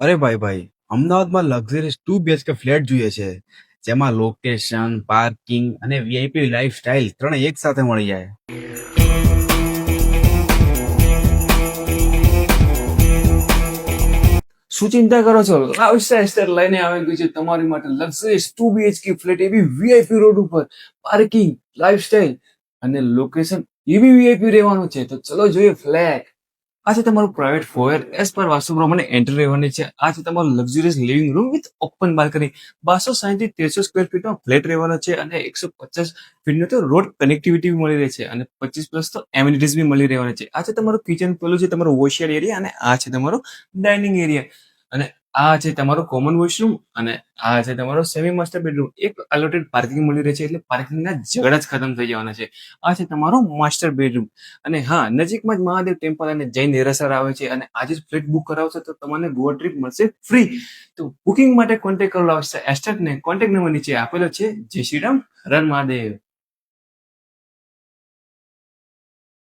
અરે ભાઈ અમદાવાદમાં લક્ઝરીઝ 2 BHK ફ્લેટ જોઈએ છે, જેમાં લોકેશન, પાર્કિંગ અને વીઆઈપી લાઈફ સ્ટાઇલ ત્રણે એક સાથે મળી જાય. શું ચિંતા કરો છો? લાઇફસ્ટાઇલ સ્ટાર લઈને આવી ગયું છે તમારી માટે લક્ઝરીઝ 2 BHK ફ્લેટ, એવી વીઆઈપી રોડ ઉપર, પાર્કિંગ, લાઇફસ્ટાઇલ અને લોકેશન એવી વીઆઈપી રહેવાનું છે. તો ચલો જોઈએ ફ્લેટ. આ છે તમારું પ્રાઇવેટ ફોયર, એસ પર વાસ્તુ પ્રમાણે એન્ટ્રી રહેવાની છે. આ છે તમારું luxurious living room with open balcony. 260 થી 1300 સ્ક્વેર ફીટનો ફ્લેટ રહેવાનો છે અને 150 ફીટનો તો રોડ કનેક્ટિવિટી મળી રહે છે અને 25+ તો એમિનિટીઝ બી મળી રહેવાના છે. આ છે તમારું કિચન, પેલું છે તમારું વોશિયર એરિયા અને આ છે તમારો ડાઇનિંગ એરિયા. અને આ છે તમારો કોમન વોશરૂમ અને આ છે તમારો સેમી માસ્ટર બેડરૂમ. એક અલોટેડ પાર્કિંગ મળી રહે છે એટલે પાર્કિંગના ઝઘડા જ ખતમ થઈ જવાના છે. આ છે તમારો માસ્ટર બેડરૂમ. અને હા, નજીકમાં જ મહાદેવ ટેમ્પલ અને જૈન દેરાસર આવે છે. અને આજે જ ફ્લેટ બુક કરાવશો તો તમને ગોવા ટ્રીપ મળશે ફ્રી. તો બુકિંગ માટે કોન્ટેક્ટ કરો એસ્ટેટને. કોન્ટેક્ટ નંબર નીચે આપેલો છે. જય શ્રી રામ, હર હર મહાદેવ.